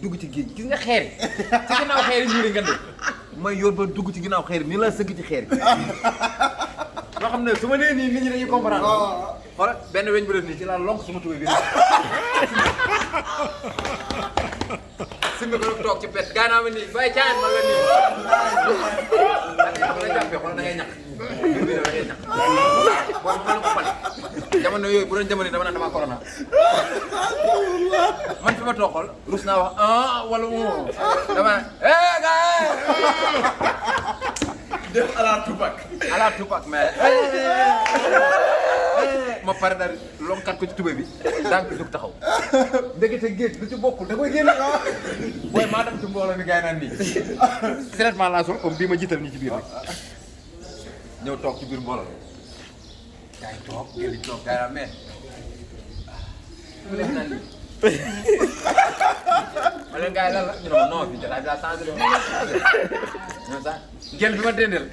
dugg ci géej gis nga xeer yi ci ginnaaw xeer yi ñuuri nga de may yor ba dugg ci ginnaaw xeer yi nii la sëgg ci xeer yi loo xam ne su ma nee nii nit ñi dañuy comprendre xoolal benn weñ bu def nii ci laa lonk suma tubéy bi si nga ko toog ci pet gaa naa ma nii bàyyi caan ma la nii bu la jàppee xoolal da ngay ñàkk bi da ngay ñàkk boo mënu ko fal jamono yooyu bu doon jamono dama naan dama corona man fi ma toog xool rus naa wax wala dama gars def ala Tupac mais ma pare daal lonkat ko ci tubé bi daan ko jóg taxaw ndekete géej lu ci bokkul da koy génne booy maa dem ci mbooloo mi gars yi naan nii traitement laa sol comme bii ma jiital nii ci biir rek ñëw toog ci biir mbooloo gars yi toog gars yi toog gars yi mais mu leen naan nii ma leen gars yi lan la ñu ne ma non fii jotaay bi daa changé ñoom sax gel bi ma dendel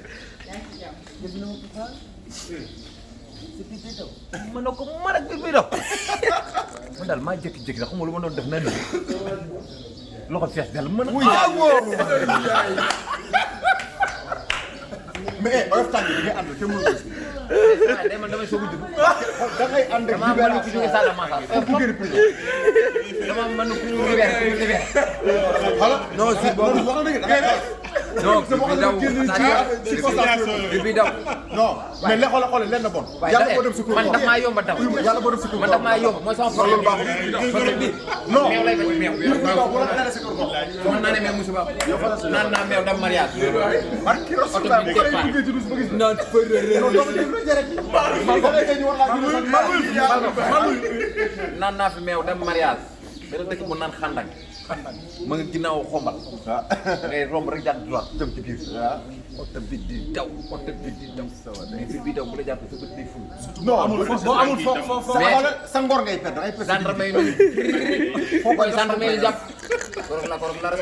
ma ne ko mar ak biir bi daw man daal maa jékki-jékki sax xamuma lu ma doon def na nii loxo fees dell mën a mais oyof tànn bi ngay ànd te mënul gis. day man damay soog a judd. da ngay ànd ak damaa mën ku jógee Sall Massa. damaa mën ku libéré. voilà non si boobu wax na dëgg da ngay bi daw non mais li xoolal xoolal lenn na bon. yàlla boo dem si man daf maa yomb a daw. yàlla boo dem si man daf maa yomb mooy sama problème. parce que bii non meew lay bañ meew. bu la xamee si kër gox. mën naa ne meew musiba naan naa meew dam mariage. barki Rasulullah bu ko duggee ci dus ba gis. non naan naa fi meew dem mariage benn dëkk bu naan xandang ma nga ginnaaw xombal ngay romb rek jàdd droit jëm ci biir oto bi di daw bi daw bu la jàppee sa bët day ful non amul foofu sa ngor ngay perdre ay perte gendarme yi noonu foo koy gendarme yi jàpp korog la rek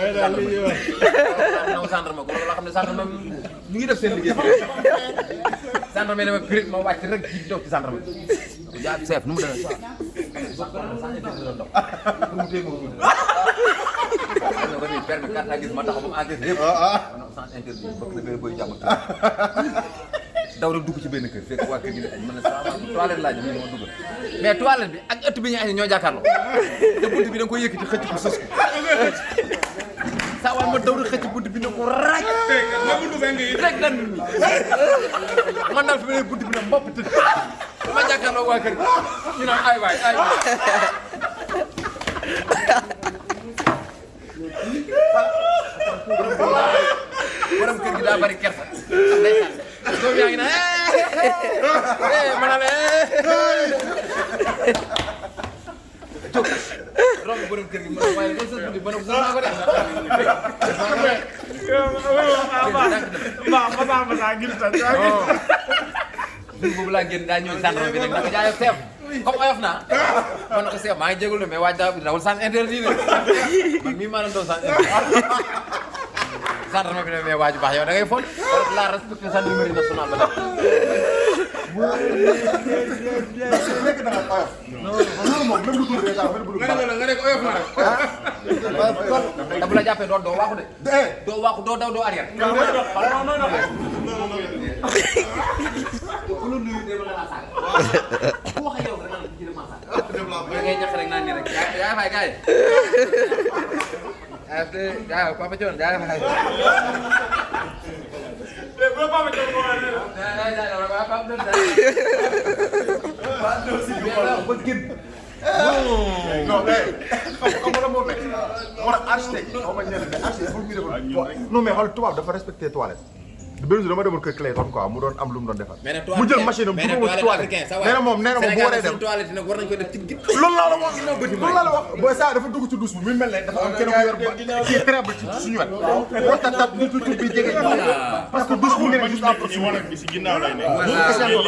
naw gendarme korog la xam ne gendarme ñu ngi def seen liggéey gendarme yi dama pirip ma wàcc rek di daw ci gendarme yaa chef nu mu demee ba nii permis carte à gis ma taxaw ba mu encaissé yëpp sans interdit bëgg na benn boy jàmm daw rek dugg ci benn kër fekk waa kër gi ne añ mën na sama toilette laa jëm ma dugg mais toilette bi ak ëtt bi ñu añ ñoo jàkkaarloo te bunt bi da nga koy yëkkati xëcc ko sës ko saa waay ma daw rek xëcc bunt bi ne ko raaj rek lan nit ñi man daal fi ma ne bunt bi ne mbopp tëdd ma jàkkaarloo waa kër gi ñu naan ay waay borom kër gi daa bari kersa ndeysaan doom yaa ngi naan ma naan jóg romb borom kër gi ma ne waaye loolu sa guddi ma ne ko sax naa ko def boobu laa génn daa ñëw sànq bi nag naka jaayoo seef comme oyof naa man naka seef maa ngi jégalu mais waaj dawul sans interdit ne man mii maa leen doon sans interdit gendarme bi ne mais waaju baax yow da ngay fon la respecté gendarmerie nationale ba nekk da nga oyof. non moom même lu dul déjà même lu nga ne ko oyof na rek da bu la jàppee doo waaxu de doo waaxu doo daw doo arrière non ku la nuyu dama la saaga ku wax ak yow rek naan ci dama saaga da ngay ñax rek naan ni rek yaa fay gaay yaa Papa Thione yaa fay Papa Thione ba génn. non mais xam nga moo nekk moo tax architecte xaw ma ñenn mais architecte pour ñu defal non mais xool tubaab dafa respecté toilette. benn jour dama demoon kër Clayton quoi mu doon am lu mu doon defar. mu jël machine am dugal ci toilette nee na moom bu waree dem loolu laa la wax loolu laa la wax booy saa dafa dugg ci douche bi mu mel ne dafa am kenn ku yor ba kii très ci suñu wet moo tax tat ñu tuuti bi jege parce que douche bu nekk juste en proximité bi si ginnaaw lay nekk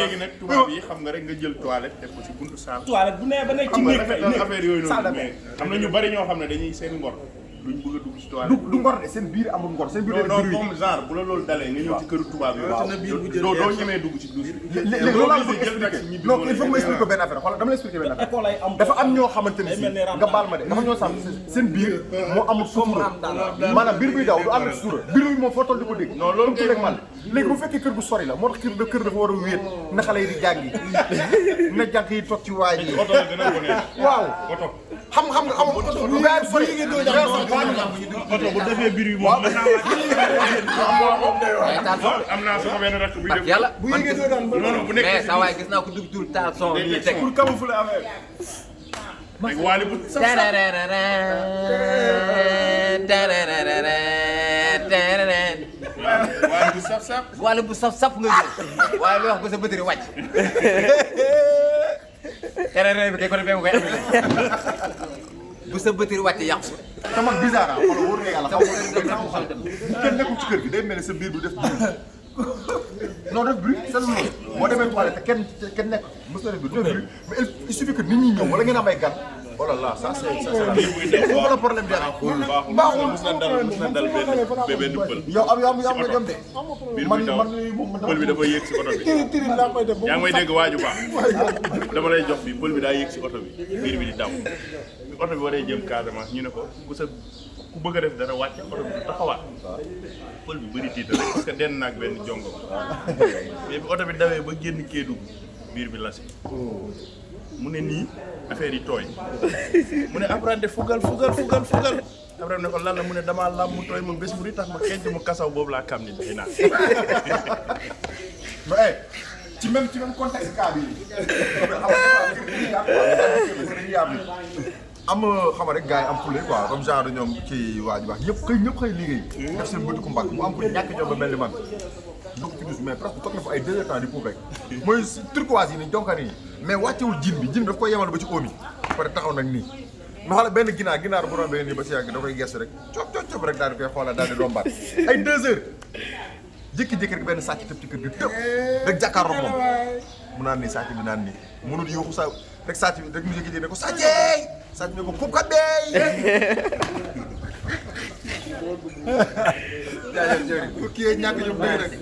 léegi nag tubaab yi xam nga rek nga jël toilette def ko si buntu saal toilette bu nee ba nekk ci xam nga néeg rafet na affaire yooyu noonu mais am na ñu bari ñoo xam ne dañuy seen ngor duñ bëgg a dugg ci toilette. du ngor de seen biir amul ngor seen biir non non comme genre bu la loolu dalee nga ñëw ci këru tubaab yi. doo ñemee dugg ci douche bi. léegi loolu laa bëgg expliquer non il faut que ma expliquer ko benn affaire xoolal dama la expliquer benn affaire dafa am ñoo xamante ni si nga baal ma de dafa ñoo sàmm seen biir moo amul sutura maanaam biir buy daw du ànd ak sutura biir bi moom foo toll di ko dégg non loolu kay man léegi bu fekkee kër gu sori la moo tax kër dafa war a wéet na xale yi di jàngi na jànk yi toog ci waay yi oto la gën a wone waaw oto xam nga amul lu gaay sori oto bu defee biir yi moom am naa sama benn rakk buy def yàlla bu yëgee doo daan ba non bu nekk mais saa waay gis naa ko dugg tur taal son yi teg pour camoufler affaire rek waali bu waali bu saf saf wala bu saf nga jël waaye lu wax ba sa bëtëri wàcc terrain bi kay ko defee nga koy amee bu sa bëtëri wàcc yàqu te man bizarre ah xoolal wóor na yàlla xaw ma kenn nekkul ci kër gi day mel ni sa biir du def bruit non def bruit c'est loolu boo demee toilette te kenn nekk mos na def bruit mais il suffit que nit ñi ñëw wala ngeen am ay gan oh là là ça c'est foofu la problème bi baaxul mos na dal benn pël yow am nga jom de biir bi daw pël bi dafa yéeg si oto bi tiri laa koy def yaa ngi may dégg waaju baax dama lay jox bi pël bi daa yéeg si oto bi biir bi di daw bi oto bi waree jëm Casamance ñu ne ko ku bëgg a def dara wàcce oto bi du taxawaat pël bi bëri tiital rek parce que den naag benn jongo mais bi oto bi dawee ba génn Kédougou biir bi lasi mu ne nii affaire yi tooy mu ne apprenti fugal après ne ko lan la mu ne damaa làmb mu tooy ma bés bu di tax ma xeeñ mu kasaw boobu laa kam ni day naan mais ci même contexte cas bi am xam rek gars yi am fule quoi comme genre ñoom ci waa ji wax ñëpp xëy liggéey def seen bëti ku mbagg mu am ko ñàkk jom ba mel ni man dugg ci douche mais presque toog na fa ay 2 heures temps di puub rek mooy turquoise yi ni jonkan yi mais wàccewul jin bi daf koy yemal ba ci oom yi pare taxaw nag nii ma xoolal benn ginaar bu rombee nii ba si yàgg da koy gestu rek cop rek daal di koy xoolal daal di rombaat ay 2 heures jékki-jékki rek benn sàcc tëb ci kër gi tëb rek jàkkaarloo moom mu naan nii sàcc bi naan nii mënul yuuxu sa rek sàcc bi rek mu jékki-jékki ne ko sàcc ne ko puub kat beey jaajëf jëri bu kii ñàkk ñoom day rek